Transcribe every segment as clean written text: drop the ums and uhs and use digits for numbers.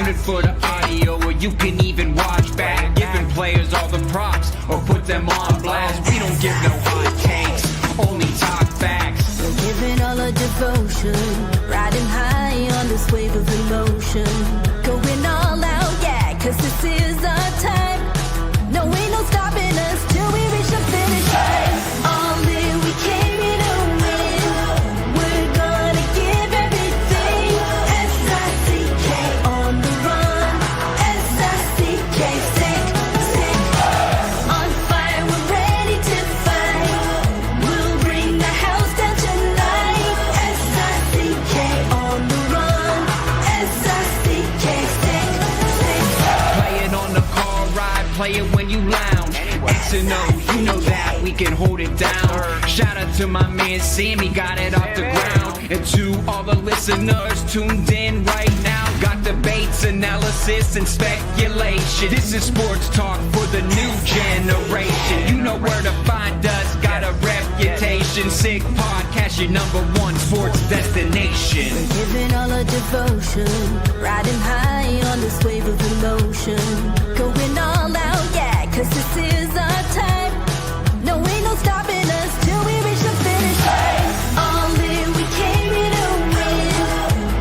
Tune in for the audio, or you can even watch back. Giving players all the props, or put them on blast. We don't give no hot takes, only talk facts. We're giving all our devotion, riding high on this wave of emotion. Going all out, yeah, cause this is our time. No, ain't no stopping us till we reach the finish line. All in, we came here to win. We're gonna give everything. S-I-C-K on the run. S-I-C-K, sick. On fire, we're ready to fight. We'll bring the house down tonight. S-I-C-K on the run. S-I-C-K, sick. Play it on the car ride, play it when you lounge. X and O, you know that we can hold it down. Shout out to my man Sammy, got it off the ground. And to all the listeners tuned in right now, got debates, analysis, and speculation. This is sports talk for the new generation. You know where to find us, got a reputation. Sick podcast, your #1 sports destination. We're giving all our devotion, riding high on this wave of emotion. Going all out, yeah, cause this is our time. No, ain't no stopping us till we reach the finish line. All in, we came here to win.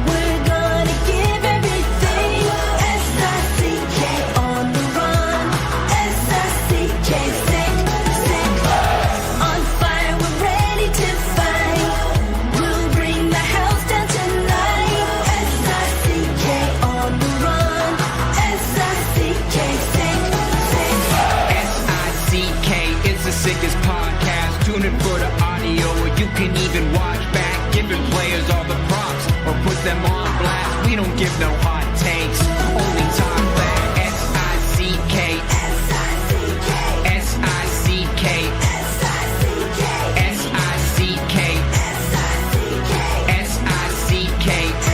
We're gonna give everything. S-I-C-K on the run. S-I-C-K, sick. On fire, we're ready to fight. We'll bring the house down tonight. S-I-C-K on the run. S-I-C-K, sick. S-I-C-K is the sickest podcast. Tune in for the audio, or you can even watch back. Giving players all the props, or put them on blast. We don't give no hot takes, only talk back. S-I-C-K, S-I-C-K, S-I-C-K, S-I-C-K, S-I-C-K, S-I-C-K,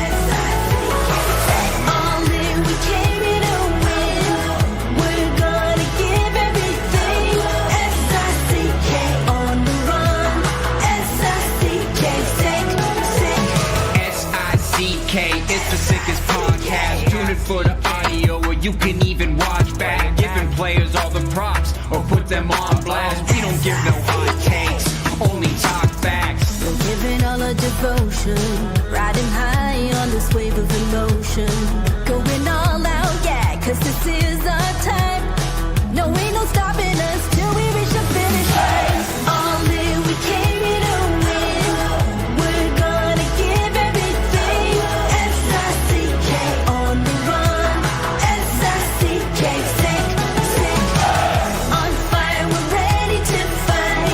S-I-C-K. All in, we came here to win. We're gonna give everything. S-I-C-K on the run. S-I-C-K, sick. S-I-C-K is the sickest podcast. Tune in for the audio, or you can even watch back. Giving players all the props, or put them on blast. We don't give no hot takes, only talk facts. We're giving all our devotion, riding high on this wave of emotion. Going all out, yeah, cause this is our time. No, ain't no stopping us till we reach the finish line. All in, we came here to win. We're gonna give everything. S-I-C-K on the run. S-I-C-K, sick. On fire, we're ready to fight.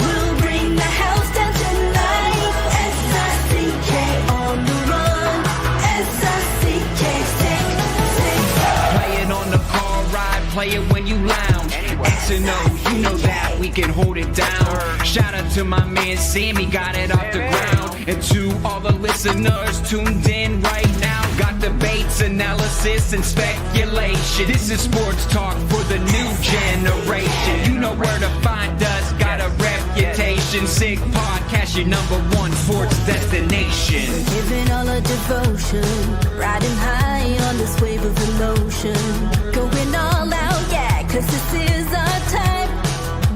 We'll bring the house down tonight. S-I-C-K on the run. S-I-C-K, sick. Play it on the car ride, play it when you lounge. X and O, you know that we can hold it down. Shout out to my man Sammy, got it off the ground. And to all the listeners tuned in right now, got debates, analysis, and speculation. This is sports talk for the new generation. You know where to find us, got a reputation. Sick podcast, your #1 sports destination. Giving all our devotion, riding high on this wave of emotion. Going all out, yeah, cause this is our time.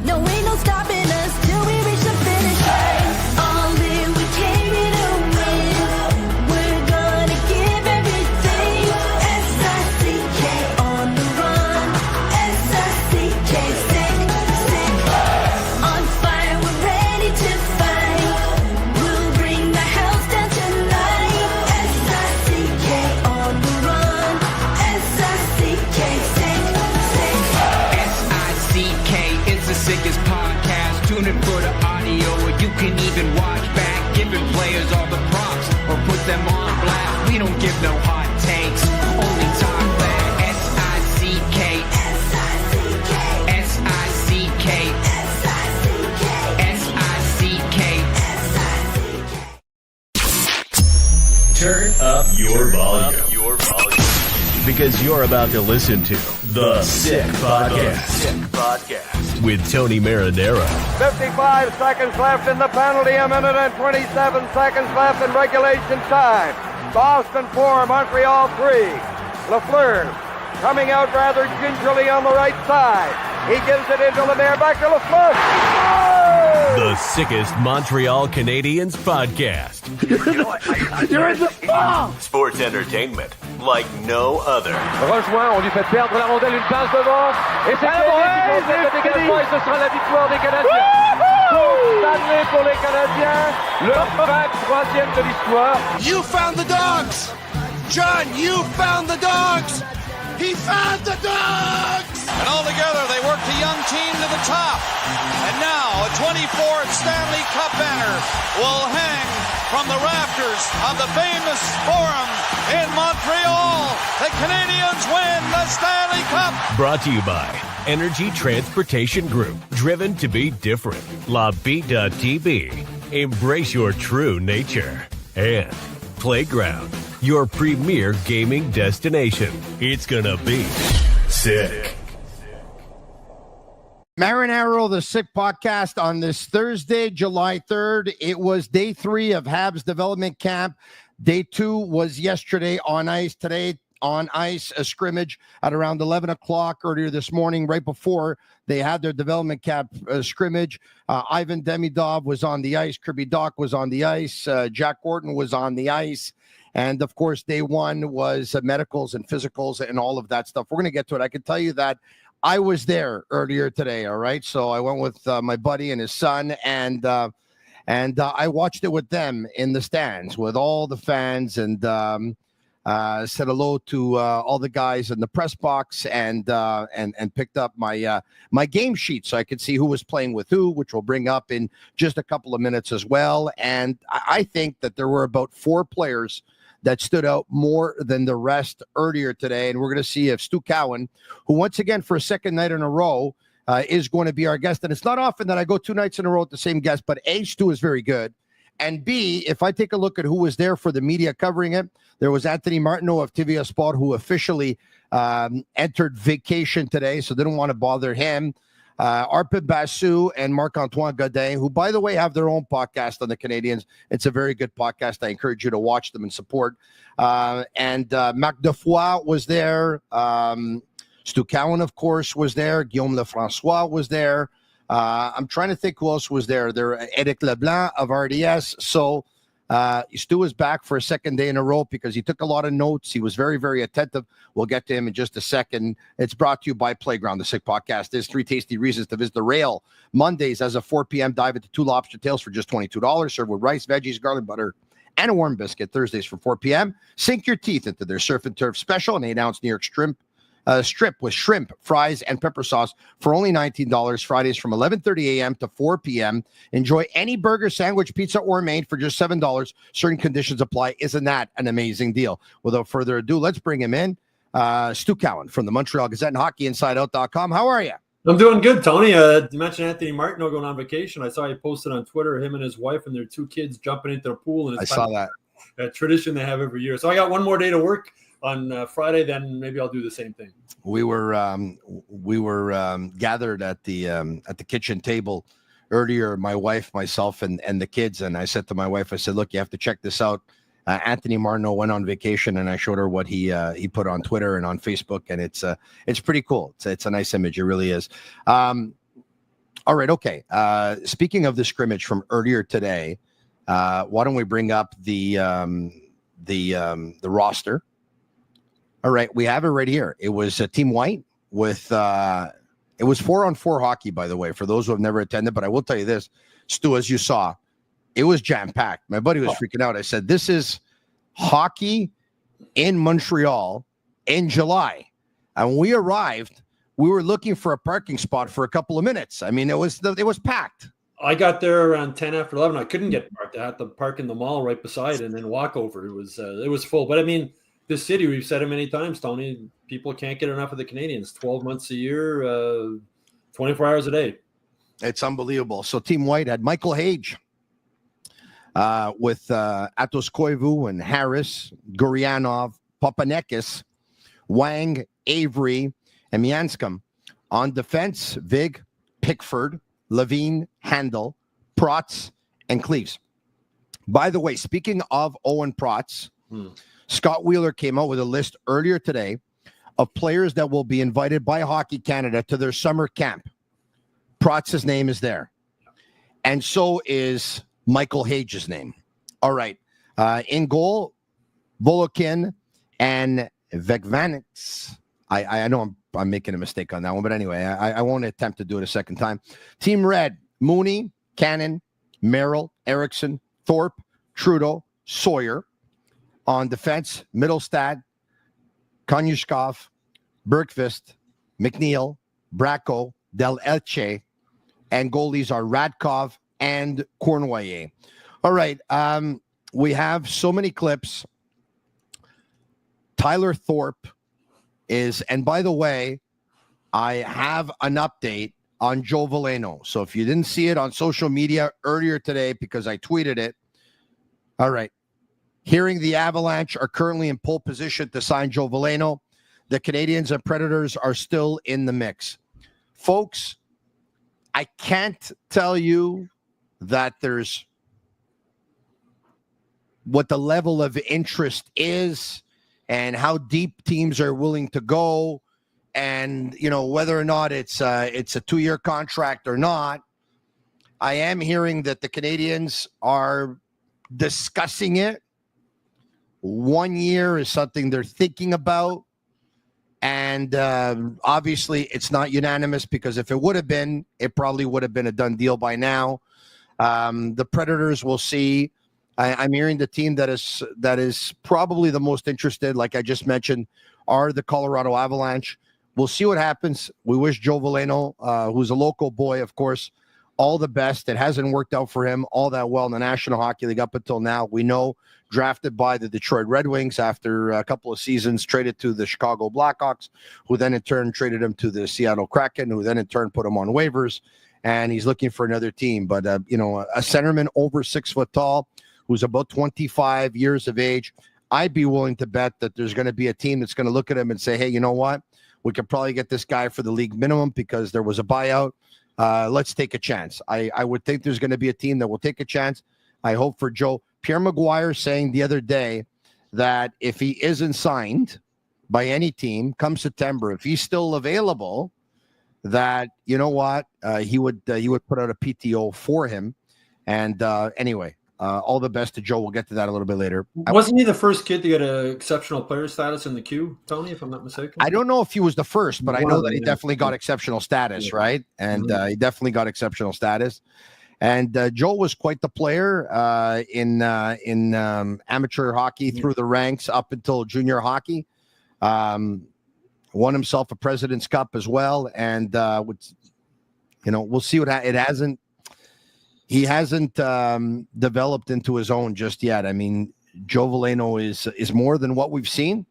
No, ain't no stopping us till we reach the finish line. All in, we came here to win. We're gonna give everything. S-I-C-K on the run. S-I-C-K, sick. On fire, we're ready to fight. We'll bring the house down tonight. S-I-C-K on the run. S-I-C-K, sick. S-I-C-K is the sickest podcast. Tune in for the audio, or you can even watch back. Giving players all the props, or put them on blast. We don't give no hot takes, only talk back. S-I-C-K, S-I-C-K, S-I-C-K, S-I-C-K, S-I-C-K. S-I-C-K. Turn up your volume. Because you're about to listen to The Sick Podcast. With Tony Marinaro. 55 seconds left in the penalty, a minute and 27 seconds left in regulation time. Boston 4, Montreal 3. Lafleur coming out rather gingerly on the right side. He gives it into Lemaire, back to Lafleur. The sickest Montreal Canadiens podcast. You're in the ball! Sports entertainment like no other. Rejoint, on lui fait perdre la rondelle, une passe devant. Et c'est le dégagement et ce sera la victoire des Canadiens. Coupe Stanley pour les Canadiens. Leur 23e de l'histoire. You found the dogs! John, you found the dogs! He found the dogs! And all together, they worked the young team to the top. And now, a 24th Stanley Cup banner will hang from the rafters of the famous Forum in Montreal. The Canadiens win the Stanley Cup. Brought to you by Energy Transportation Group. Driven to be different. La Vida TV. Embrace your true nature. And Playground, your premier gaming destination. It's gonna be sick. Marinaro, the Sick Podcast on this Thursday, July 3rd. It was day 3 of Habs development camp. Day 2 was yesterday on ice. Today on ice, a scrimmage at around 11 o'clock earlier this morning, right before they had their development camp scrimmage. Ivan Demidov was on the ice. Kirby Dach was on the ice. Jack Gordon was on the ice. And, of course, day 1 was medicals and physicals and all of that stuff. We're going to get to it. I can tell you that I was there earlier today, all right? So I went with my buddy and his son, and I watched it with them in the stands with all the fans, and said hello to all the guys in the press box, and picked up my game sheet so I could see who was playing with who, which we'll bring up in just a couple of minutes as well. And I think that there were about 4 players that stood out more than the rest earlier today. And we're going to see if Stu Cowan, who once again for a second night in a row is going to be our guest. And it's not often that I go 2 nights in a row with the same guest, but A, Stu is very good. And B, if I take a look at who was there for the media covering it, there was Anthony Martineau of TV Sport, who officially entered vacation today, so they don't want to bother him. Arpit Basu and Marc-Antoine Godin, who, by the way, have their own podcast on the Canadiens. It's a very good podcast. I encourage you to watch them and support. And Marc Defoy was there. Stu Cowan, of course, was there. Guillaume Lefrançois was there. I'm trying to think who else was there. There, Eric Leblanc of RDS. So Stu is back for a second day in a row because he took a lot of notes. He was very, very attentive. We'll get to him in just a second. It's brought to you by Playground, the Sick Podcast. There's 3 tasty reasons to visit the Rail. Mondays as a 4 p.m. dive into 2 lobster tails for just $22, served with rice, veggies, garlic butter, and a warm biscuit. Thursdays for 4 p.m. Sink your teeth into their surf and turf special, an 8-ounce New York strip with shrimp, fries, and pepper sauce for only $19. Fridays from 11:30 a.m. to 4 p.m. Enjoy any burger, sandwich, pizza, or main for just $7. Certain conditions apply. Isn't that an amazing deal? Without further ado, let's bring him in. Stu Cowan from the Montreal Gazette and HockeyInsideOut.com. How are you? I'm doing good, Tony. You mentioned Anthony Martineau going on vacation. I saw he posted on Twitter him and his wife and their 2 kids jumping into the pool. And I saw that. A tradition they have every year. So I got 1 more day to work on Friday, then maybe I'll do the same thing. We were gathered at the kitchen table earlier, my wife, myself, and the kids, and I said to my wife, I said, look, you have to check this out. Anthony Martineau went on vacation, and I showed her what he put on Twitter and on Facebook, and it's pretty cool. It's a nice image. It really is. All right, okay. Speaking of the scrimmage from earlier today, why don't we bring up the roster? All right, we have it right here. It was Team White with it was 4-on-4 hockey, by the way, for those who have never attended. But I will tell you this, Stu, as you saw, it was jam-packed. My buddy was freaking out. I said, this is hockey in Montreal in July. And when we arrived, we were looking for a parking spot for a couple of minutes. I mean, it was packed. I got there around 10 after 11. I couldn't get parked. I had to park in the mall right beside and then walk over. It was full. But I mean, this city, we've said it many times, Tony, people can't get enough of the Canadiens. 12 months a year, 24 hours a day. It's unbelievable. So Team White had Michael Hage with Aatos Koivu and Harris, Gurianov, Paupanekis, Wang, Avery, and Mianscom. On defense, Vig, Pickford, Levine, Handel, Protz, and Cleves. By the way, speaking of Owen Protz, Scott Wheeler came out with a list earlier today of players that will be invited by Hockey Canada to their summer camp. Protz's name is there. And so is Michael Hage's name. All right. In goal, Volokin and Vegvanix. I know I'm making a mistake on that one, but anyway, I won't attempt to do it a second time. Team Red, Mooney, Cannon, Merrill, Erickson, Thorpe, Trudeau, Sawyer. On defense, Middlestad, Konyushkov, Bergqvist, McNeil, Bracco, Del Elche, and goalies are Radkov and Cournoyer. All right, we have so many clips. Tyler Thorpe is, and by the way, I have an update on Joe Veleno. So if you didn't see it on social media earlier today, because I tweeted it, all right. Hearing the Avalanche are currently in pole position to sign Joe Veleno. The Canadiens and Predators are still in the mix. Folks, I can't tell you that there's what the level of interest is and how deep teams are willing to go and, you know, whether or not it's a 2-year contract or not. I am hearing that the Canadiens are discussing it. 1 year is something they're thinking about. And obviously it's not unanimous, because if it would have been, it probably would have been a done deal by now. The Predators will see. I'm hearing the team that is probably the most interested, like I just mentioned, are the Colorado Avalanche. We'll see what happens. We wish Joe Veleno, who's a local boy, of course, all the best. It hasn't worked out for him all that well in the National Hockey League up until now. We know, drafted by the Detroit Red Wings after a couple of seasons, traded to the Chicago Blackhawks, who then in turn traded him to the Seattle Kraken, who then in turn put him on waivers, and he's looking for another team. But, a centerman over 6 foot tall, who's about 25 years of age, I'd be willing to bet that there's going to be a team that's going to look at him and say, hey, you know what? We could probably get this guy for the league minimum because there was a buyout. Let's take a chance. I would think there's going to be a team that will take a chance. I hope for Joe. Pierre Maguire saying the other day that if he isn't signed by any team come September, if he's still available, that, you know what, he would put out a PTO for him. And anyway, all the best to Joe. We'll get to that a little bit later. Wasn't he the first kid to get an exceptional player status in the queue, Tony, if I'm not mistaken? I don't know if he was the first, but I know that he definitely got exceptional status, right? And he definitely got exceptional status. And Joe was quite the player in amateur hockey through the ranks up until junior hockey. Won himself a President's Cup as well. And, we'll see what it hasn't. He hasn't developed into his own just yet. I mean, Joe Veleno is more than what we've seen,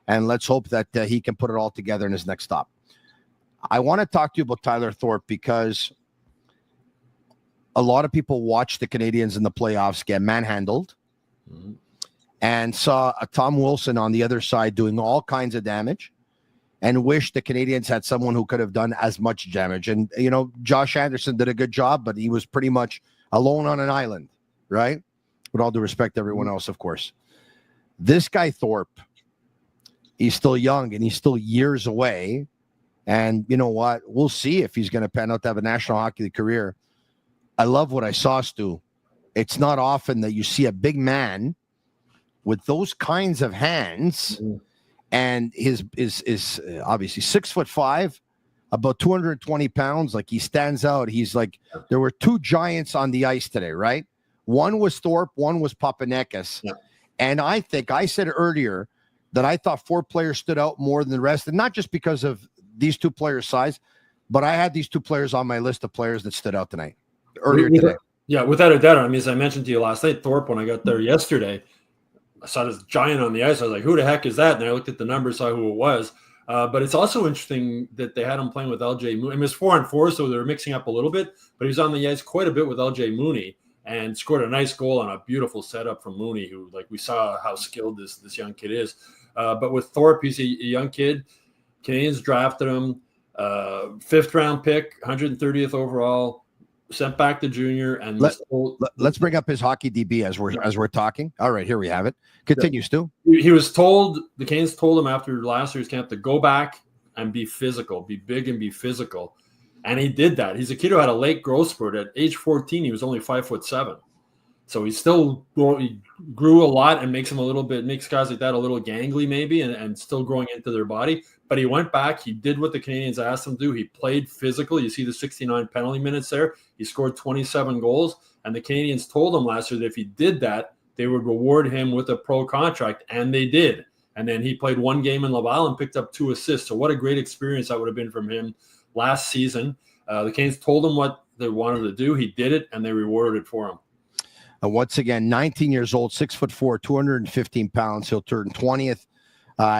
and let's hope that he can put it all together in his next stop. I want to talk to you about Tyler Thorpe because a lot of people watched the Canadiens in the playoffs get manhandled and saw a Tom Wilson on the other side doing all kinds of damage and wished the Canadiens had someone who could have done as much damage. And, Josh Anderson did a good job, but he was pretty much alone on an island, right? With all due respect to everyone else, of course. This guy, Thorpe, he's still young and he's still years away. And you know what? We'll see if he's going to pan out to have a National Hockey League career. I love what I saw, Stu. It's not often that you see a big man with those kinds of hands. And his is obviously 6'5", about 220 pounds. Like, he stands out. He's like, there were two giants on the ice today, right? One was Thorpe, one was Paupanekis. Yeah. And I think I said earlier that I thought 4 players stood out more than the rest, and not just because of these 2 players' size, but I had these 2 players on my list of players that stood out tonight, earlier today. Yeah, without a doubt. I mean, as I mentioned to you last night, Thorpe, when I got there yesterday, I saw this giant on the ice. I was like, who the heck is that? And I looked at the numbers, saw who it was. But it's also interesting that they had him playing with LJ Mooney. I mean, it was 4-on-4, so they were mixing up a little bit, but he was on the ice quite a bit with LJ Mooney and scored a nice goal on a beautiful setup from Mooney, who, like, we saw how skilled this young kid is. But with Thorpe, he's a young kid. Canadiens drafted him, 5th round pick, 130th overall. sent back to junior, and let's bring up his hockey DB as we're talking. All right, here we have it. Continue, Stu. He was told, the Canes told him after last year's camp to go back and be physical, be big and be physical. And he did that. He's a kid who had a late growth spurt. At age 14, he was only 5'7". So he grew a lot and makes guys like that a little gangly maybe and still growing into their body. But he went back. He did what the Canadians asked him to do. He played physical. You see the 69 penalty minutes there. He scored 27 goals. And the Canadians told him last year that if he did that, they would reward him with a pro contract. And they did. And then he played one game in Laval and picked up 2 assists. So what a great experience that would have been from him last season. The Canes told him what they wanted to do. He did it, and they rewarded it for him. Once again, 19 years old, 6'4", 215 pounds. He'll turn 20th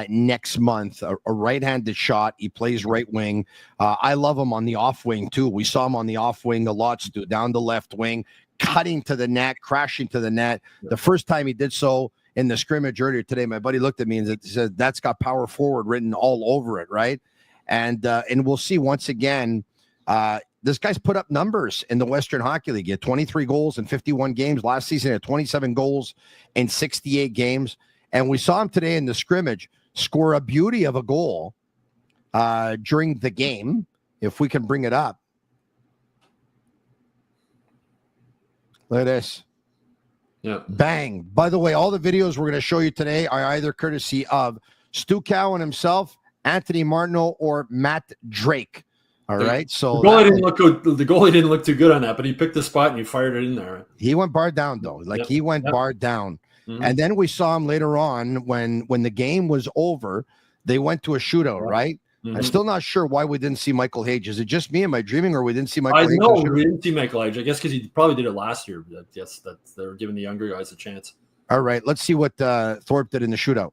next month. A right-handed shot. He plays right wing. I love him on the off wing too. We saw him on the off wing a lot, Stu, down the left wing, cutting to the net, crashing to the net. Yeah. The first time he did so in the scrimmage earlier today, my buddy looked at me and said, "That's got power forward written all over it, right?" And we'll see once again. This guy's put up numbers in the Western Hockey League. He had 23 goals in 51 games. Last season, he had 27 goals in 68 games. And we saw him today in the scrimmage score a beauty of a goal during the game, if we can bring it up. Look at this. Yeah. Bang. By the way, all the videos we're going to show you today are either courtesy of Stu Cowan himself, Anthony Martineau, or Matt Drake. All right, so the goalie didn't look too good on that, but he picked the spot and he fired it in there. He went bar down though, he went bar down. Mm-hmm. And then we saw him later on when the game was over. They went to a shootout, right? Mm-hmm. I'm still not sure why we didn't see Michael Hage. Is it just me? Am I dreaming, or we didn't see Michael Hage? No, we didn't see Michael Hage. I guess because he probably did it last year. Yes, that they were giving the younger guys a chance. All right, let's see what Thorpe did in the shootout.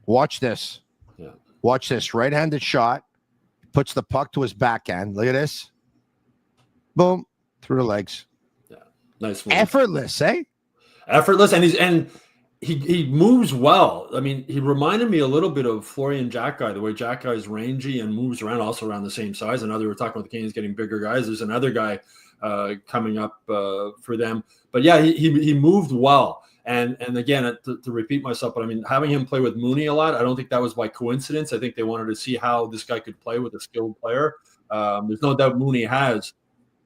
Watch this. Yeah. Watch this. Right-handed shot. Puts the puck to his backhand. Look at this. Boom. Through the legs. Yeah. Nice move. Effortless, eh? Effortless. And he moves well. I mean, he reminded me a little bit of Florian Jackguy, the way Jackguy is rangy and moves around, also around the same size. Another, we're talking about the Canadians getting bigger guys. There's another guy coming up for them. But yeah, he moved well. And again, to repeat myself, but I mean, having him play with Mooney a lot, I don't think that was by coincidence. I think they wanted to see how this guy could play with a skilled player. There's no doubt Mooney has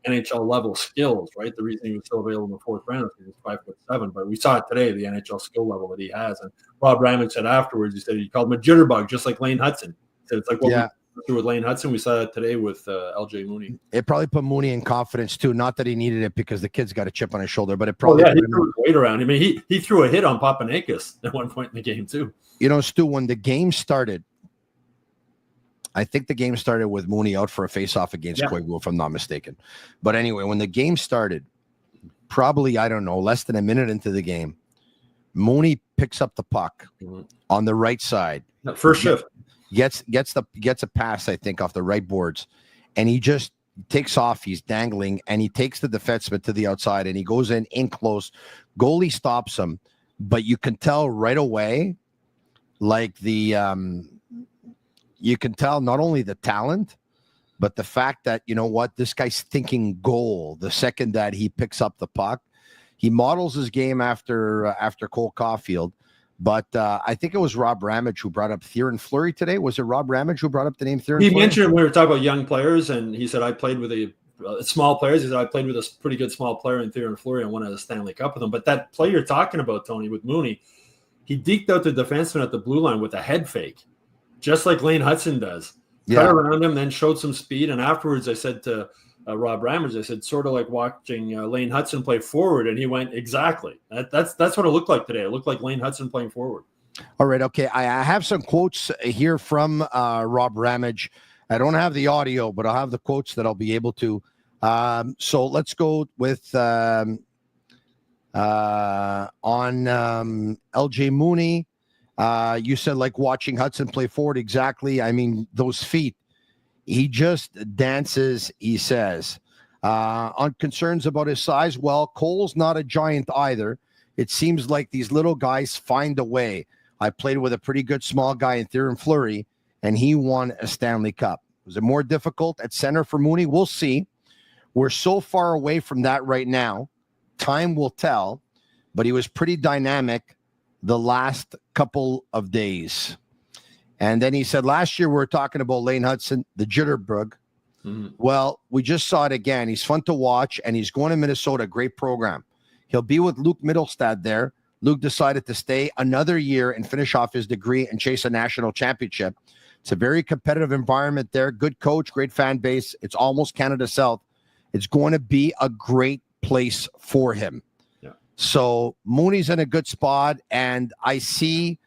NHL level skills, right? The reason he was still available in the fourth round is because he's 5'7", but we saw it today, the NHL skill level that he has. And Rob Ramage said afterwards, he called him a jitterbug, just like Lane Hudson. He said it's like what we through with Lane Hudson. We saw that today with LJ Mooney. It probably put Mooney in confidence too. Not that he needed it because the kid's got a chip on his shoulder, but it probably he threw his weight around. I mean, he threw a hit on Paupanekis at one point in the game too. You know, Stu, when the game started, I think the game started with Mooney out for a face-off against Koivu, if I'm not mistaken. But anyway, when the game started, probably, I don't know, less than a minute into the game, Mooney picks up the puck on the right side. First shift. Gets a pass, I think, off the right boards, and he just takes off. He's dangling, and he takes the defenseman to the outside, and he goes in close. Goalie stops him, but you can tell right away, like you can tell not only the talent, but the fact that, you know what, this guy's thinking goal the second that he picks up the puck. He models his game after Cole Caulfield. But I think it was Rob Ramage who brought up Theoren Fleury today. Was it Rob Ramage who brought up the name Theoren Fleury? He mentioned when we were talking about young players, and he said, I played with small players. He said, I played with a pretty good small player in Theoren Fleury and won a Stanley Cup with him. But that play you're talking about, Tony, with Mooney, he deked out the defenseman at the blue line with a head fake, just like Lane Hudson does. Cut around him, then showed some speed. And afterwards, I said to Rob Ramage, I said, sort of like watching Lane Hudson play forward, and he went, exactly. That's what it looked like today. It looked like Lane Hudson playing forward. All right, okay. I have some quotes here from Rob Ramage. I don't have the audio, but I'll have the quotes that I'll be able to. So let's go with on LJ Mooney. You said like watching Hudson play forward. Exactly. I mean, those feet. He just dances, he says. On concerns about his size, well, Cole's not a giant either. It seems like these little guys find a way. I played with a pretty good small guy in Theoren Fleury, and he won a Stanley Cup. Was it more difficult at center for Mooney? We'll see. We're so far away from that right now. Time will tell, but he was pretty dynamic the last couple of days. And then he said, last year we were talking about Lane Hudson, the Jitterbug. Well, we just saw it again. He's fun to watch, and he's going to Minnesota. Great program. He'll be with Luke Mittelstadt there. Luke decided to stay another year and finish off his degree and chase a national championship. It's a very competitive environment there. Good coach, great fan base. It's almost Canada South. It's going to be a great place for him. Yeah. So Mooney's in a good spot, and I see,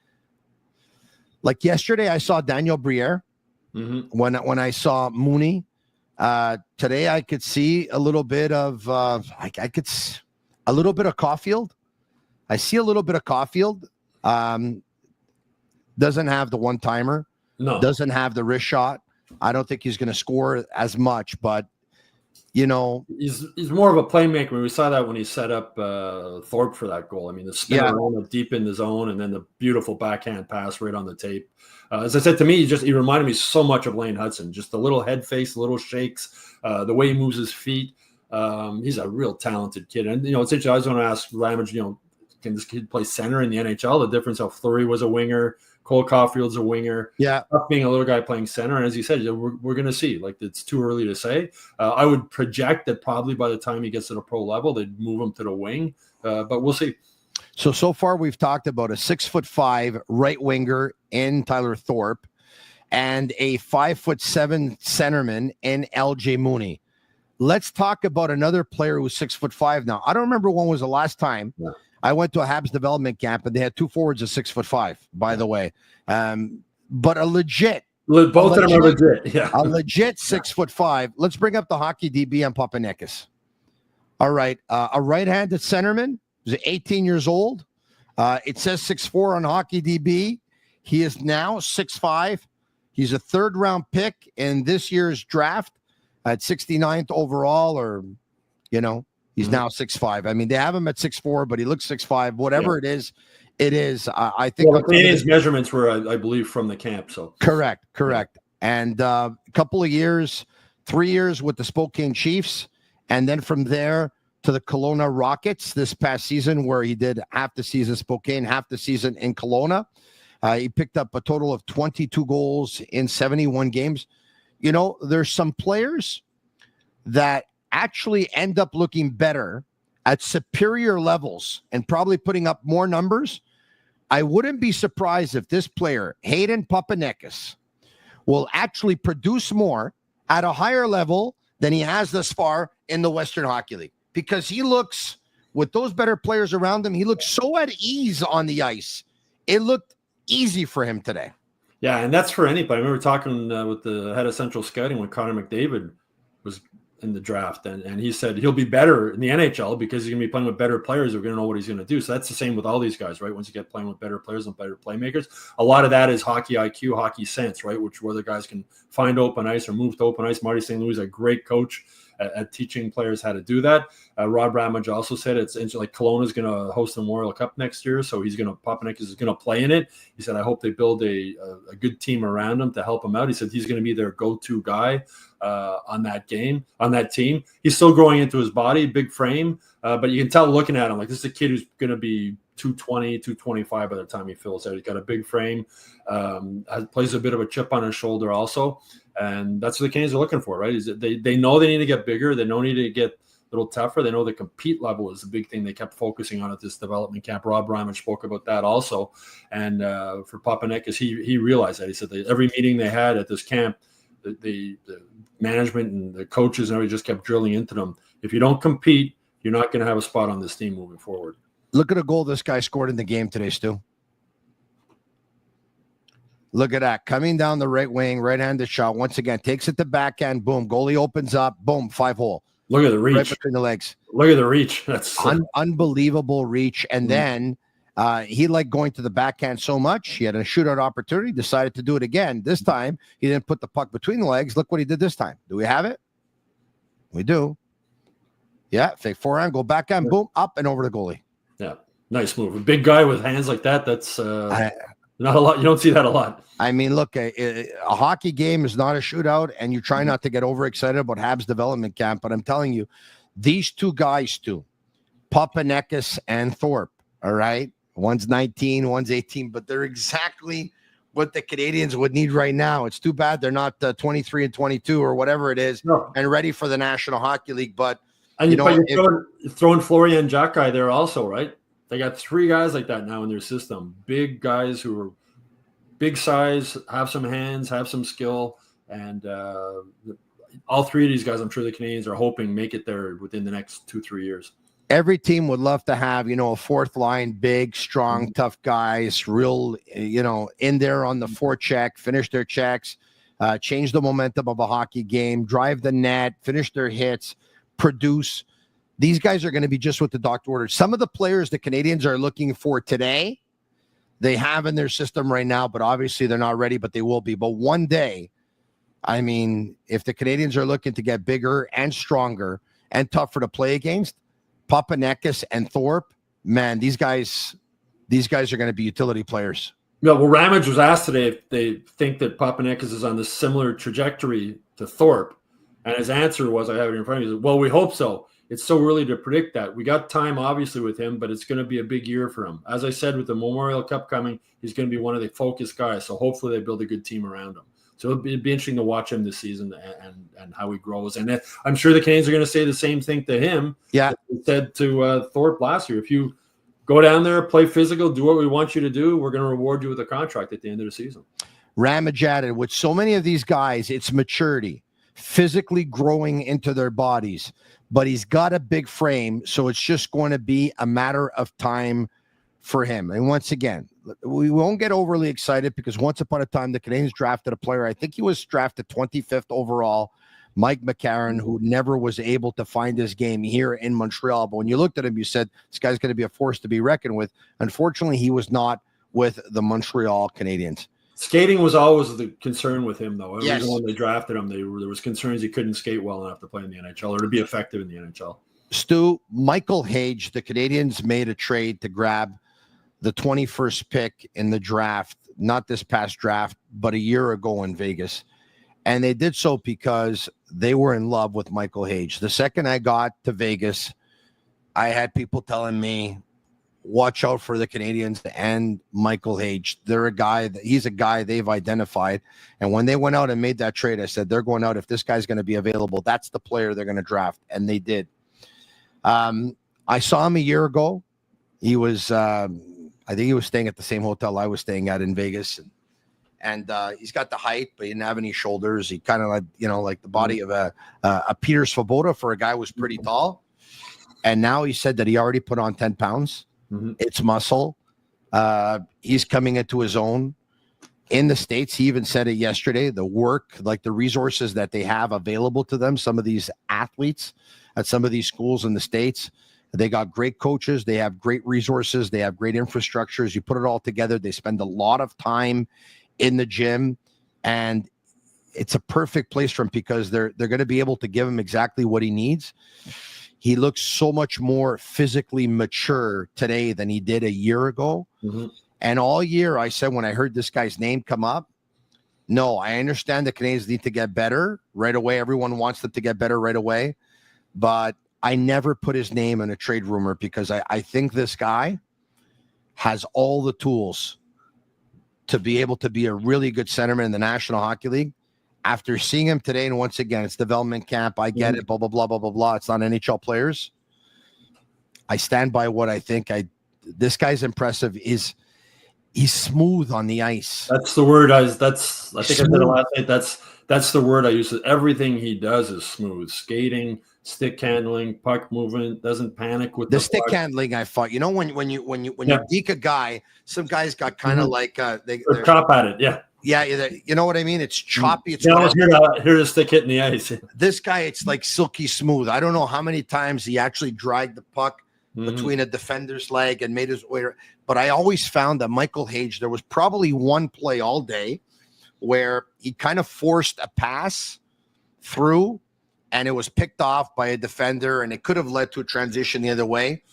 like yesterday, I saw Daniel Briere. When I saw Mooney. Today I could see a little bit of a little bit of Caulfield. I see a little bit of Caulfield. Doesn't have the one-timer. No. Doesn't have the wrist shot. I don't think he's going to score as much, but you know, he's more of a playmaker. We saw that when he set up Thorpe for that goal. I mean, the spin around deep in the zone, and then the beautiful backhand pass right on the tape. As I said, to me, he reminded me so much of Lane Hudson. Just the little head face, little shakes, the way he moves his feet. He's a real talented kid. And, you know, it's interesting. I was going to ask Ramage, you know, can this kid play center in the NHL? The difference how Fleury was a winger, Cole Caulfield's a winger. Yeah. Being a little guy playing center. And as you said, we're going to see. Like, it's too early to say. I would project that probably by the time he gets to the pro level, they'd move him to the wing. But we'll see. So far we've talked about a 6'5" right winger in Tyler Thorpe and a 5'7" centerman in LJ Mooney. Let's talk about another player who's 6'5" now. I don't remember when was the last time I went to a Habs development camp and they had two forwards of 6'5", by the way. But a legit. Both of them are legit. Yeah. A legit 6'5". Let's bring up the hockey DB on Paupanekis. All right. A right-handed centerman. He's 18 years old. It says 6'4" on Hockey DB. He is now 6'5". He's a third-round pick in this year's draft at 69th overall, or, you know, he's now 6'5". I mean, they have him at 6'4", but he looks 6'5". Whatever it is, it is. I think his measurements were, I believe, from the camp. So correct. And a couple of years, 3 years with the Spokane Chiefs, and then from there to the Kelowna Rockets this past season, where he did half the season Spokane, half the season in Kelowna. He picked up a total of 22 goals in 71 games. You know, there's some players that actually end up looking better at superior levels and probably putting up more numbers. I wouldn't be surprised if this player, Hayden Papaneis, will actually produce more at a higher level than he has thus far in the Western Hockey League. Because he looks, with those better players around him, he looks so at ease on the ice. It looked easy for him today. Yeah, and that's for anybody. I remember talking with the head of Central Scouting when Connor McDavid was in the draft, and he said he'll be better in the NHL because he's going to be playing with better players who are going to know what he's going to do. So that's the same with all these guys, right? Once you get playing with better players and better playmakers, a lot of that is hockey IQ, hockey sense, right? Where the guys can find open ice or move to open ice. Marty St. Louis is a great coach at teaching players how to do that. Rob Ramage also said it's like Kelowna is going to host the Memorial Cup next year, so Paupanekis is going to play in it. He said, I hope they build a good team around him to help him out. He said he's going to be their go-to guy on that team. He's still growing into his body, big frame, but you can tell looking at him, like, this is a kid who's going to be 220, 225 by the time he fills out. He's got a big frame, plays a bit of a chip on his shoulder also. And that's what the Canadiens are looking for, right? Is that they know they need to get bigger. They know they need to get a little tougher. They know the compete level is the big thing they kept focusing on at this development camp. Rob Ramage spoke about that also. And for Paupanekis, he realized that. He said that every meeting they had at this camp, the management and the coaches and everybody just kept drilling into them. If you don't compete, you're not going to have a spot on this team moving forward. Look at a goal this guy scored in the game today, Stu. Look at that. Coming down the right wing, right-handed shot. Once again, takes it to backhand. Boom. Goalie opens up. Boom. 5-hole. Look at the reach. Right between the legs. Look at the reach. That's unbelievable reach. And then he liked going to the backhand so much. He had a shootout opportunity, decided to do it again. This time, he didn't put the puck between the legs. Look what he did this time. Do we have it? We do. Yeah. Fake forehand. Go backhand. Boom. Up and over the goalie. Yeah. Nice move. A big guy with hands like that. That's Not a lot. You don't see that a lot. I mean, look, a hockey game is not a shootout, and you try not to get overexcited about Habs development camp. But I'm telling you, these two guys, Stu, Paupanekis and Thorpe, all right? One's 19, one's 18, but they're exactly what the Canadians would need right now. It's too bad they're not 23 and 22 or whatever it is and ready for the National Hockey League. But, you're throwing Florian Jacquet there also, right? They got 3 guys like that now in their system. Big guys who are big size, have some hands, have some skill. And all 3 of these guys, I'm sure the Canadians are hoping make it there within the next 2-3 years. Every team would love to have, a fourth line, big, strong, tough guys, real, in there on the forecheck, finish their checks, change the momentum of a hockey game, drive the net, finish their hits, produce. These guys are going to be just what the doctor ordered. Some of the players the Canadians are looking for today, they have in their system right now, but obviously they're not ready, but they will be. But one day, I mean, if the Canadians are looking to get bigger and stronger and tougher to play against, Paupanekis and Thorpe, man, these guys are going to be utility players. Yeah, well, Ramage was asked today if they think that Paupanekis is on this similar trajectory to Thorpe, and his answer was, I have it in front of me, well, we hope so. It's so early to predict that. We got time, obviously, with him, but it's going to be a big year for him. As I said, with the Memorial Cup coming, he's going to be one of the focused guys, so hopefully they build a good team around him. So it'd be interesting to watch him this season and how he grows. And I'm sure the Canadians are going to say the same thing to him. Yeah, they said to Thorpe last year. If you go down there, play physical, do what we want you to do, we're going to reward you with a contract at the end of the season. Ramage added, with so many of these guys, it's maturity, physically growing into their bodies. But he's got a big frame, so it's just going to be a matter of time for him. And once again, we won't get overly excited because once upon a time, the Canadians drafted a player. I think he was drafted 25th overall, Mike McCarron, who never was able to find his game here in Montreal. But when you looked at him, you said, this guy's going to be a force to be reckoned with. Unfortunately, he was not with the Montreal Canadiens. Skating was always the concern with him, though. Yes. Even when they drafted him, there was concerns he couldn't skate well enough to play in the NHL or to be effective in the NHL. Stu, Michael Hage, the Canadians made a trade to grab the 21st pick in the draft, not this past draft, but a year ago in Vegas. And they did so because they were in love with Michael Hage. The second I got to Vegas, I had people telling me, watch out for the Canadians and Michael Hage. He's a guy they've identified. And when they went out and made that trade, I said, they're going out. If this guy's going to be available, that's the player they're going to draft. And they did. I saw him a year ago. He was, I think he was staying at the same hotel I was staying at in Vegas. And he's got the height, but he didn't have any shoulders. He kind of like the body of a Peter Svoboda for a guy who was pretty tall. And now he said that he already put on 10 pounds. Mm-hmm. It's muscle. He's coming into his own in the States. He even said it yesterday, the work, like the resources that they have available to them, some of these athletes at some of these schools in the States, they got great coaches. They have great resources. They have great infrastructures. You put it all together. They spend a lot of time in the gym, and it's a perfect place for him because they're going to be able to give him exactly what he needs. He looks so much more physically mature today than he did a year ago. Mm-hmm. And all year I said, when I heard this guy's name come up, no, I understand the Canadians need to get better right away. Everyone wants them to get better right away. But I never put his name in a trade rumor because I think this guy has all the tools to be able to be a really good centerman in the National Hockey League. After seeing him today, and once again, it's development camp. I get it, blah, blah, blah, blah, blah, blah. It's not NHL players. I stand by what I think. This guy's impressive. He's smooth on the ice. That's the word. I think I said it last night. That's the word I use. Everything he does is smooth. Skating, stick handling, puck movement, doesn't panic with the stick puck. Handling. I thought, when you deke a guy, some guys got kind of like they're chop at it. Yeah. Yeah, you know what I mean? It's choppy. It's hear the stick hitting the ice. This guy, it's like silky smooth. I don't know how many times he actually dragged the puck between a defender's leg and made his way. But I always found that Michael Hage, there was probably one play all day where he kind of forced a pass through and it was picked off by a defender and it could have led to a transition the other way.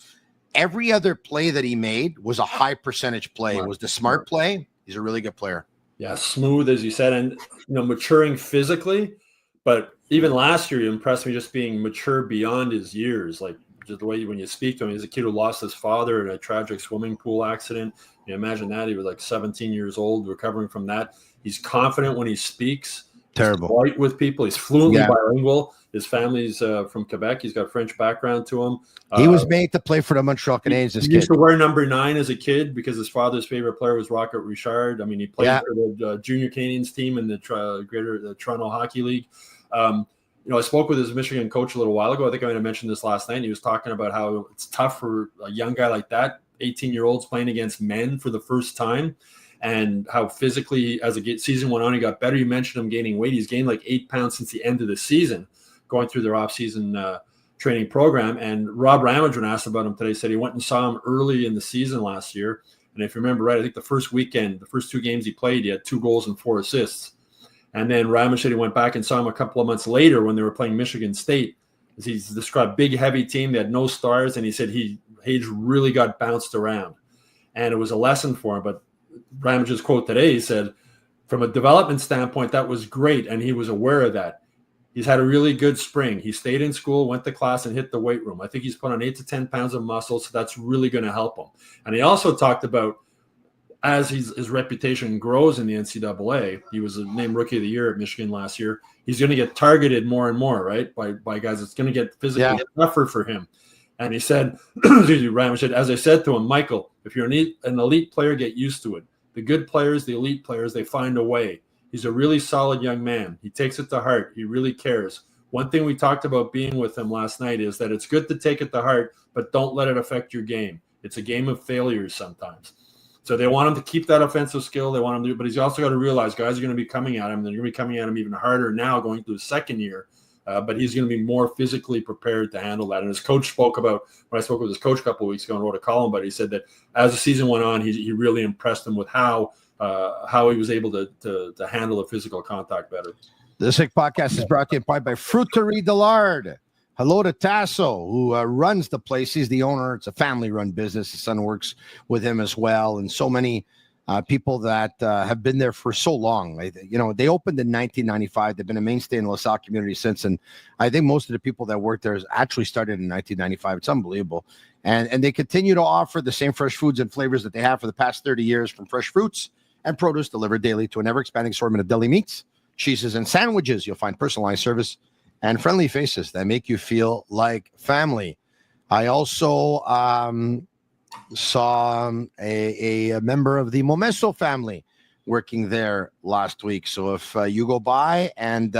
Every other play that he made was a high percentage play. It was the smart play. He's a really good player. Yeah, smooth, as you said, and maturing physically. But even last year, he impressed me just being mature beyond his years. Like just the way when you speak to him, he's a kid who lost his father in a tragic swimming pool accident. You imagine that. He was like 17 years old, recovering from that. He's confident when he speaks. Terrible. He's polite with people. He's fluently bilingual. His family's from Quebec. He's got French background to him. He was made to play for the Montreal Canadiens. He used to wear number 9 as a kid because his father's favorite player was Rocket Richard. I mean, he played for the junior Canadiens team in the Toronto Hockey League. I spoke with his Michigan coach a little while ago. I think I might have mentioned this last night. And he was talking about how it's tough for a young guy like that, 18-year-olds playing against men for the first time, and how physically, as the season went on, he got better. You mentioned him gaining weight. He's gained like 8 pounds since the end of the season, going through their off-season training program. And Rob Ramage, when asked about him today, said he went and saw him early in the season last year. And if you remember right, I think the first weekend, the first 2 games he played, he had 2 goals and 4 assists. And then Ramage said he went back and saw him a couple of months later when they were playing Michigan State. He's described big, heavy team. They had no stars. And he said Hage really got bounced around. And it was a lesson for him. But Ramage's quote today, he said, from a development standpoint, that was great. And he was aware of that. He's had a really good spring. He stayed in school, went to class, and hit the weight room. I think he's put on 8 to 10 pounds of muscle, so that's really going to help him. And he also talked about as his reputation grows in the NCAA, he was named Rookie of the Year at Michigan last year. He's going to get targeted more and more, right, by guys. It's going to get physically tougher for him. And he said, Ramage said, as I said to him, Michael, if you're an elite player, get used to it. The good players, the elite players, they find a way. He's a really solid young man. He takes it to heart. He really cares. One thing we talked about being with him last night is that it's good to take it to heart, but don't let it affect your game. It's a game of failures sometimes. So they want him to keep that offensive skill. They want him to, but he's also got to realize guys are going to be coming at him. They're going to be coming at him even harder now going through his second year. But he's going to be more physically prepared to handle that. And his coach spoke about, when I spoke with his coach a couple of weeks ago and wrote a column, but he said that as the season went on, he really impressed him with how he was able to handle the physical contact better. The Sick Podcast is brought to you by Fruiterie Dillard. Hello to Tasso, who runs the place. He's the owner. It's a family-run business. His son works with him as well, and so many people that have been there for so long. They opened in 1995. They've been a mainstay in the LaSalle community since, and I think most of the people that work there actually started in 1995. It's unbelievable. And they continue to offer the same fresh foods and flavors that they have for the past 30 years, from fresh fruits and produce delivered daily to an ever-expanding assortment of deli meats, cheeses, and sandwiches. You'll find personalized service and friendly faces that make you feel like family. I also saw a member of the Momesso family working there last week. So if you go by and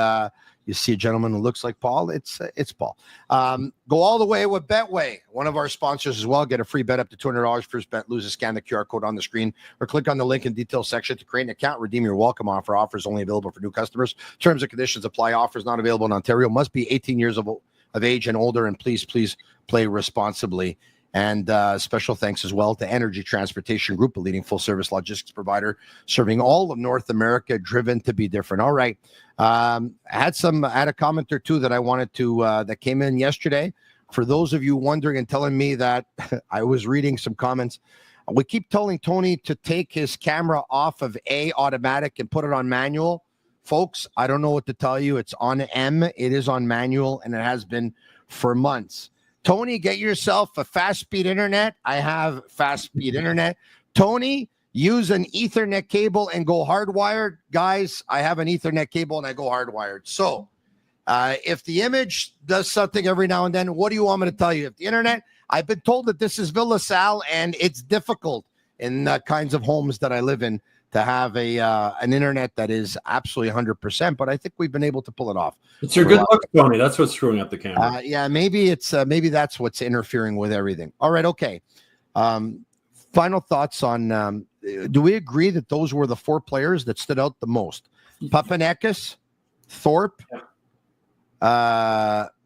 you see a gentleman who looks like Paul, it's Paul. Go all the way with Betway, one of our sponsors as well. Get a free bet up to $200. First bet loses. Scan the QR code on the screen or click on the link in details section to create an account. Redeem your welcome offer. Offers only available for new customers. Terms and conditions apply. Offers not available in Ontario. Must be 18 years of age and older. And please play responsibly. And special thanks as well to Energy Transportation Group, a leading full-service logistics provider serving all of North America, driven to be different. All right. I had a comment or two that I wanted to that came in yesterday. For those of you wondering and telling me that I was reading some comments, we keep telling Tony to take his camera off of automatic and put it on manual. Folks, I don't know what to tell you. It's on M. It is on manual, and it has been for months. Tony, get yourself a fast-speed internet. I have fast-speed internet. Tony, use an Ethernet cable and go hardwired. Guys, I have an Ethernet cable and I go hardwired. So if the image does something every now and then, what do you want me to tell you? If the internet, I've been told that this is Villa Sal, and it's difficult in the kinds of homes that I live in to have an internet that is absolutely 100%, but I think we've been able to pull it off. It's your good luck, Tony. That's what's screwing up the camera. Yeah, maybe that's what's interfering with everything. All right, okay. Final thoughts on, do we agree that those were the 4 players that stood out the most? Paupanekis, Thorpe,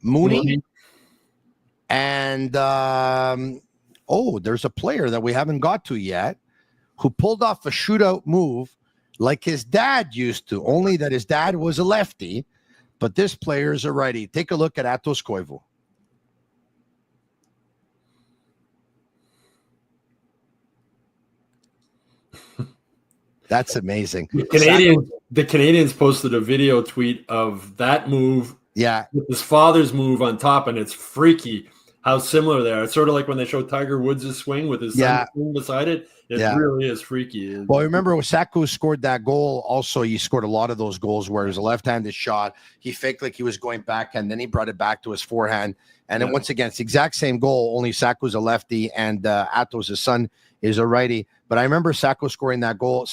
Mooney, and there's a player that we haven't got to yet who pulled off a shootout move like his dad used to, only that his dad was a lefty, but this player is a righty. Take a look at Aatos Koivu. That's amazing. The Canadians posted a video tweet of that move. Yeah. With his father's move on top, and it's freaky how similar they are. It's sort of like when they show Tiger Woods' swing with his son beside it. It really is freaky. Well, remember when Saku scored that goal, also he scored a lot of those goals where it was a left-handed shot. He faked like he was going backhand, then he brought it back to his forehand. And then once again, it's the exact same goal, only Saku's a lefty and Aatos, his son, is a righty. But I remember Saku scoring that goal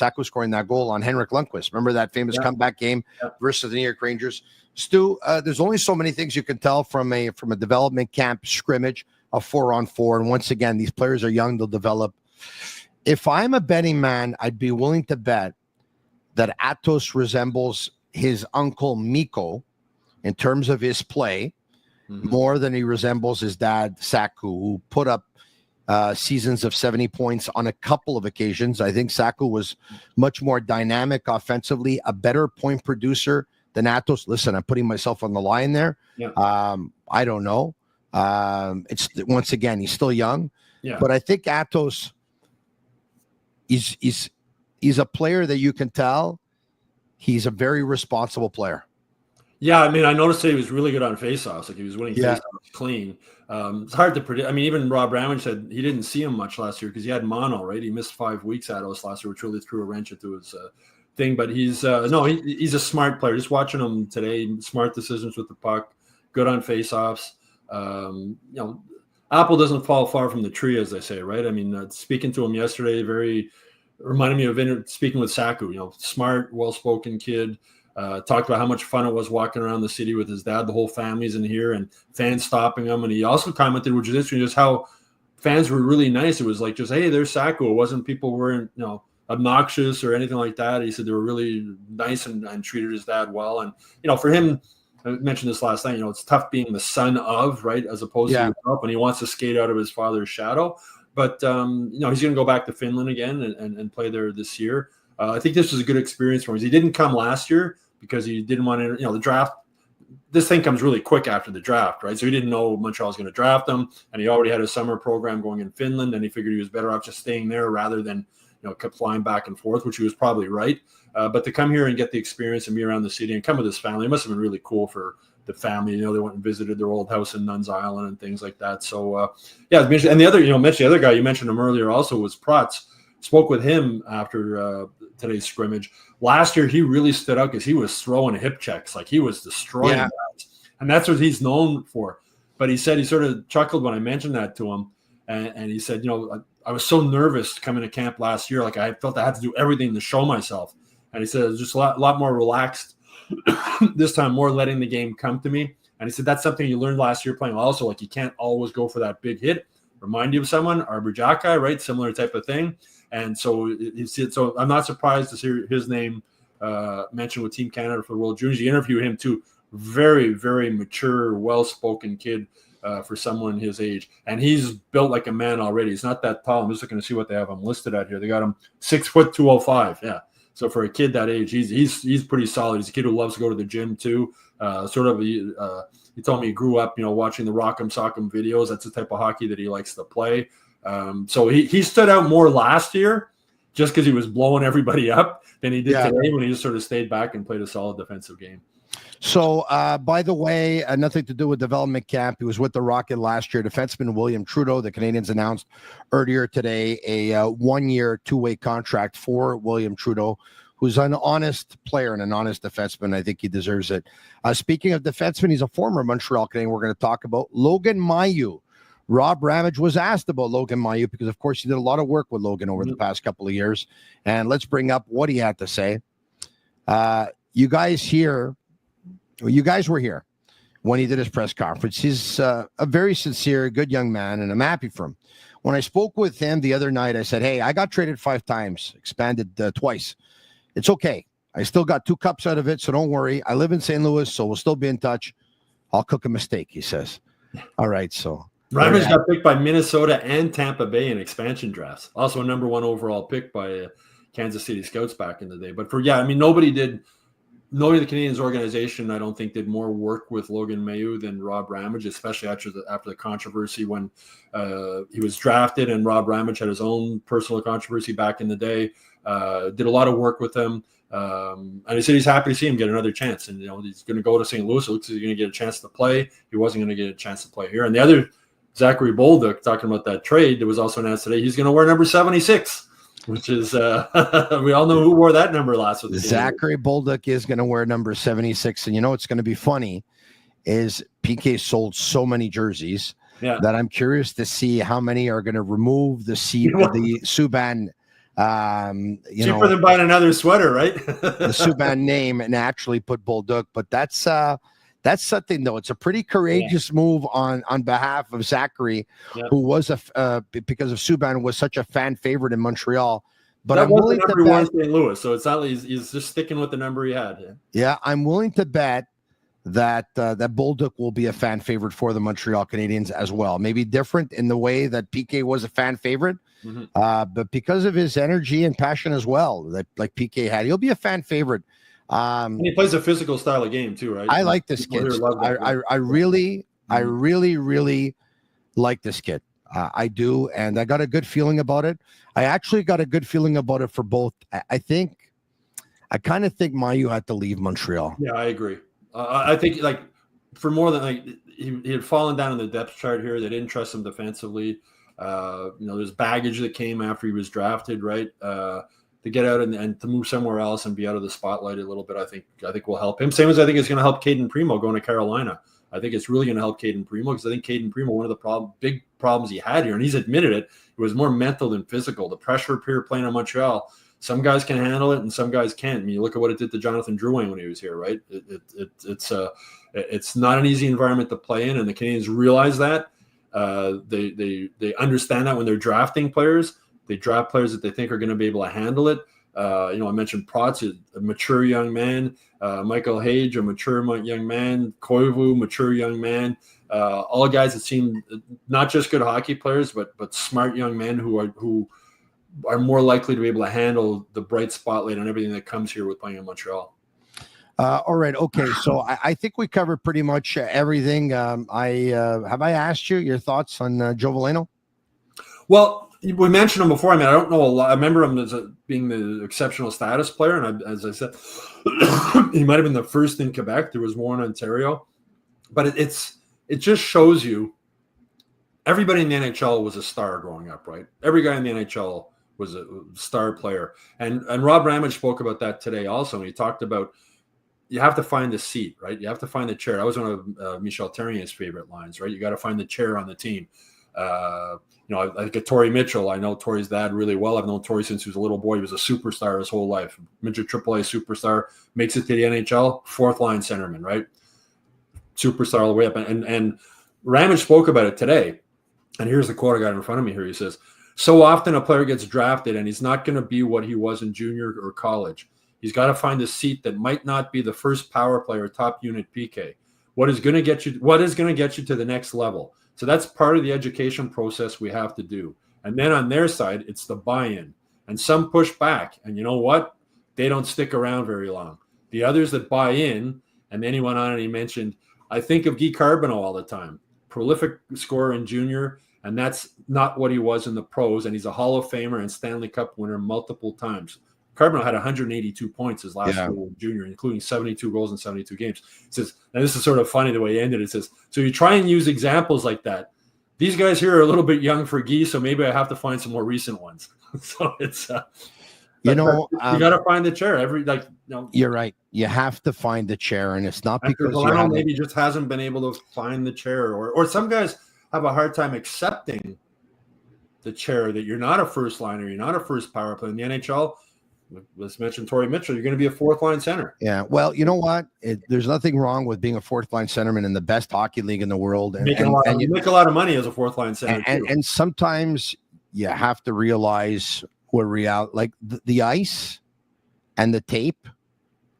on Henrik Lundqvist. Remember that famous comeback game versus the New York Rangers? Stu, there's only so many things you can tell from a development camp scrimmage, a 4-on-4. And once again, these players are young, they'll develop. If I'm a betting man, I'd be willing to bet that Aatos resembles his uncle Mikko in terms of his play more than he resembles his dad Saku, who put up seasons of 70 points on a couple of occasions. I think Saku was much more dynamic offensively, a better point producer than Aatos. Listen, I'm putting myself on the line there. Yeah. I don't know. It's once again, he's still young, but I think Aatos he's a player that you can tell he's a very responsible player. Yeah, I mean, I noticed that he was really good on faceoffs. Like he was winning faceoffs clean. It's hard to predict. I mean, even Rob Ramage said he didn't see him much last year because he had mono, right? He missed 5 weeks at us last year, which really threw a wrench into his thing. But he's he's a smart player. Just watching him today, smart decisions with the puck, good on faceoffs. Apple doesn't fall far from the tree, as they say, right? I mean, speaking to him yesterday, very reminded me of speaking with Saku. Smart, well-spoken kid. Talked about how much fun it was walking around the city with his dad. The whole family's in here and fans stopping him. And he also commented, which is interesting, just how fans were really nice. It was like just, hey, there's Saku. It wasn't people weren't, obnoxious or anything like that. He said they were really nice and treated his dad well. And, for him, I mentioned this last night, it's tough being the son of, right, as opposed to himself, and he wants to skate out of his father's shadow. But, he's going to go back to Finland again and play there this year. I think this was a good experience for him. He didn't come last year because he didn't want to, the draft. This thing comes really quick after the draft, right? So he didn't know Montreal was going to draft him, and he already had a summer program going in Finland, and he figured he was better off just staying there rather than, kept flying back and forth, which he was probably right. But to come here and get the experience and be around the city and come with his family, it must have been really cool for the family. They went and visited their old house in Nuns Island and things like that. So, and the other, mentioned the other guy, you mentioned him earlier also, was Protz. Spoke with him after today's scrimmage. Last year, he really stood out because he was throwing hip checks. Like he was destroying guys. And that's what he's known for. But he said he sort of chuckled when I mentioned that to him. And he said, I was so nervous coming to camp last year. Like I felt I had to do everything to show myself. And he said it was just a lot more relaxed this time, more letting the game come to me. And he said that's something you learned last year playing also. Like you can't always go for that big hit. Remind you of someone, Arbor Jackai, right? Similar type of thing. And so so I'm not surprised to see his name mentioned with Team Canada for the World Juniors. You interviewed him too. Very, very mature, well-spoken kid for someone his age. And he's built like a man already. He's not that tall. I'm just looking to see what they have him listed at here. They got him 6 foot 205. Yeah. So for a kid that age, he's pretty solid. He's a kid who loves to go to the gym too. He told me he grew up, watching the Rock'em Sock'em videos. That's the type of hockey that he likes to play. So he stood out more last year just because he was blowing everybody up than he did today when he just sort of stayed back and played a solid defensive game. So, by the way, nothing to do with development camp. He was with the Rocket last year. Defenseman William Trudeau, the Canadians announced earlier today a 1-year, 2-way contract for William Trudeau, who's an honest player and an honest defenseman. I think he deserves it. Speaking of defenseman, he's a former Montreal Canadian we're going to talk about, Logan Mailloux. Rob Ramage was asked about Logan Mailloux because, of course, he did a lot of work with Logan over the past couple of years. And let's bring up what he had to say. You guys were here when he did his press conference. He's a very sincere, good young man, and I'm happy for him. When I spoke with him the other night, I said, hey, I got traded 5 times, expanded twice. It's okay. I still got 2 cups out of it, so don't worry. I live in St. Louis, so we'll still be in touch. I'll cook a mistake, he says. All right, so. Ramage got picked by Minnesota and Tampa Bay in expansion drafts. Also a number 1 overall pick by Kansas City Scouts back in the day. But nobody in the Canadiens organization, I don't think, did more work with Logan Mailloux than Rob Ramage, especially after the controversy when he was drafted, and Rob Ramage had his own personal controversy back in the day. did a lot of work with him. And he said he's happy to see him get another chance. And, he's going to go to St. Louis. It looks like he's going to get a chance to play. He wasn't going to get a chance to play here. And the other, Zachary Bolduc, talking about that trade that was also announced today, he's going to wear number 76, which is, we all know who wore that number last week. Zachary Bolduc is going to wear number 76. And what's going to be funny is PK sold so many jerseys that I'm curious to see how many are going to remove the Subban cheaper than buying another sweater, right? the Subban name and actually put Bolduc. But that's something, though. It's a pretty courageous move on behalf of Zachary, who was because of Subban was such a fan favorite in Montreal. But that I'm willing to bet St. Louis, so it's not he's just sticking with the number he had. Yeah, I'm willing to bet that Bolduc will be a fan favorite for the Montreal Canadiens as well. Maybe different in the way that PK was a fan favorite. But because of his energy and passion as well, that like PK had, he'll be a fan favorite. And he plays a physical style of game too, right? I like this kid. I really like this kid. I do, and I got a good feeling about it. I actually got a good feeling about it for both. I kind of think Mailloux had to leave Montreal. Yeah, I agree. I think for more than he had fallen down in the depth chart here. They didn't trust him defensively. There's baggage that came after he was drafted, right? To get out and to move somewhere else and be out of the spotlight a little bit, I think will help him. Same as I think it's going to help Caden Primo going to Carolina. I think it's really going to help Caden Primo because I think Caden Primo, one of the big problems he had here, and he's admitted it was more mental than physical. The pressure up here playing in Montreal, some guys can handle it and some guys can't. I mean, you look at what it did to Jonathan Drouin when he was here, right? It's not an easy environment to play in, and the Canadians realize that. They understand that when they're drafting players. They draft players that they think are going to be able to handle it. I mentioned Protz, a mature young man. Michael Hage, a mature young man. Koivu, mature young man. All guys that seem not just good hockey players, but smart young men who are more likely to be able to handle the bright spotlight and everything that comes here with playing in Montreal. All right. Okay. So I think we covered pretty much everything. I asked you your thoughts on Joe Veleno? Well, we mentioned him before. I mean, I don't know a lot. I remember him as being the exceptional status player. And as I said, he might have been the first in Quebec. There was more in Ontario. But it just shows you everybody in the NHL was a star growing up, right? Every guy in the NHL was a star player. And Rob Ramage spoke about that today also. And he talked about you have to find the seat, right? You have to find the chair. That was one of Michel Terrien's favorite lines, right? You got to find the chair on the team. I get Torrey Mitchell. I know Torrey's dad really well. I've known Torrey since he was a little boy. He was a superstar his whole life. Midget AAA superstar, makes it to the NHL, fourth line centerman, right? Superstar all the way up. And Ramage spoke about it today. And here's the quote I got in front of me here. He says, so often a player gets drafted and he's not going to be what he was in junior or college. He's got to find a seat that might not be the first power play or top unit PK. What is going to get you to the next level? So that's part of the education process we have to do. And then on their side, it's the buy-in. And some push back. And you know what? They don't stick around very long. The others that buy in, and then he went on and he mentioned, I think of Guy Carbonneau all the time. Prolific scorer in junior, and that's not what he was in the pros. And he's a Hall of Famer and Stanley Cup winner multiple times. Carbonneau had 182 points his last year in junior, including 72 goals in 72 games. It says, and this is sort of funny the way he ended. It says, so you try and use examples like that. These guys here are a little bit young for Guy, so maybe I have to find some more recent ones. So it's, you got to find the chair. You're right. You have to find the chair, and it's not because maybe just hasn't been able to find the chair, or some guys have a hard time accepting the chair that you're not a first liner, you're not a first power play in the NHL. Let's mention Torrey Mitchell. You're going to be a fourth line center. Yeah. Well, you know what? There's nothing wrong with being a fourth line centerman in the best hockey league in the world. And you make a lot of money as a fourth line center. And sometimes you have to realize where like the ice and the tape,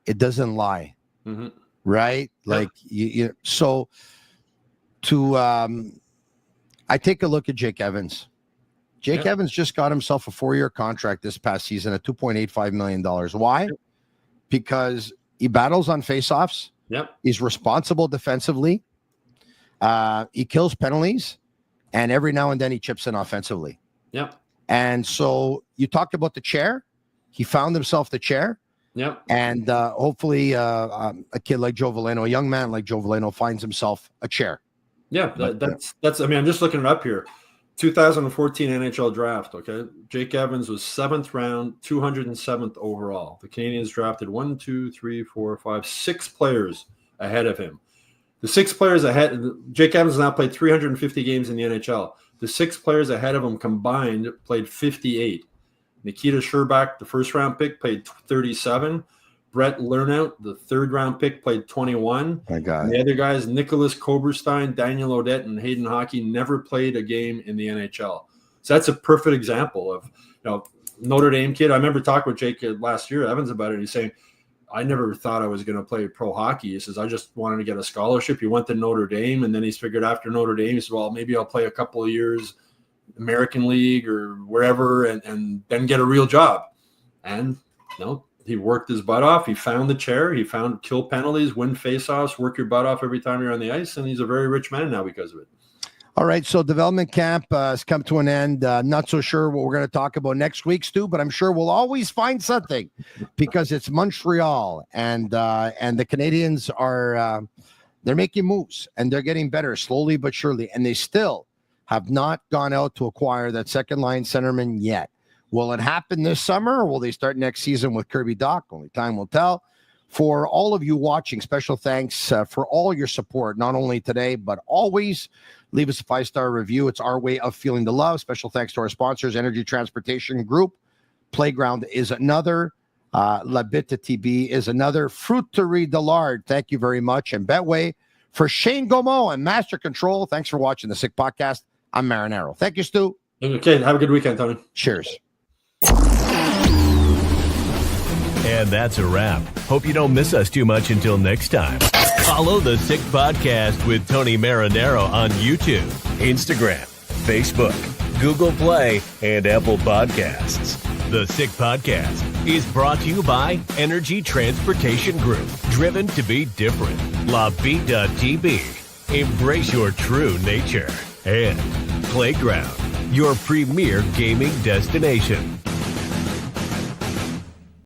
it doesn't lie. Mm-hmm. Right. Like so I take a look at Jake Evans. Jake Evans just got himself a 4-year contract this past season at $2.85 million. Why? Because he battles on faceoffs. Yep. He's responsible defensively. He kills penalties. And every now and then he chips in offensively. Yep. And so you talked about the chair. he found himself the chair. Yep. And hopefully a kid like Joe Veleno, a young man like Joe Veleno, finds himself a chair. Yeah, that's. I mean, I'm just looking it up here. 2014 NHL draft. Okay, Jake Evans was 7th round, 207th overall. The Canadians drafted 6 players ahead of him. The 6 players ahead. Jake Evans has now played 350 games in the NHL. The 6 players ahead of him combined played 58. Nikita Sherbak, the 1st-round pick, played 37. Brett Lernout, the 3rd-round pick, played 21. My God. And the other guys, Nicholas Koberstein, Daniel Odette, and Hayden Hockey, never played a game in the NHL. So that's a perfect example of, Notre Dame kid. I remember talking with Jake last year, Evans, about it. He's saying, I never thought I was going to play pro hockey. He says, I just wanted to get a scholarship. He went to Notre Dame, and then he's figured after Notre Dame, he said, well, maybe I'll play a couple of years American League or wherever and then get a real job. And he worked his butt off. He found the chair. He found kill penalties, win faceoffs, work your butt off every time you're on the ice, and he's a very rich man now because of it. All right, so development camp has come to an end. Not so sure what we're going to talk about next week, Stu, but I'm sure we'll always find something because it's Montreal, and the Canadians are they're making moves, and they're getting better slowly but surely, and they still have not gone out to acquire that second-line centerman yet. Will it happen this summer, or will they start next season with Kirby Dach? Only time will tell. For all of you watching, special thanks for all your support, not only today, but always. Leave us a 5-star review. It's our way of feeling the love. Special thanks to our sponsors, Energy Transportation Group. Playground is another. Bittt Tibi is another. Fruiterie Dillard, thank you very much. And Betway for Shane Gomo and Master Control. Thanks for watching the Sick Podcast. I'm Marinaro. Thank you, Stu. Okay, have a good weekend, Tony. Cheers. And that's a wrap. Hope you don't miss us too much until next time. Follow the Sick Podcast with Tony Marinaro on YouTube, Instagram, Facebook, Google Play, and Apple Podcasts. The Sick Podcast is brought to you by Energy Transportation Group, driven to be different. LaVita.tv, embrace your true nature. And Playground, your premier gaming destination.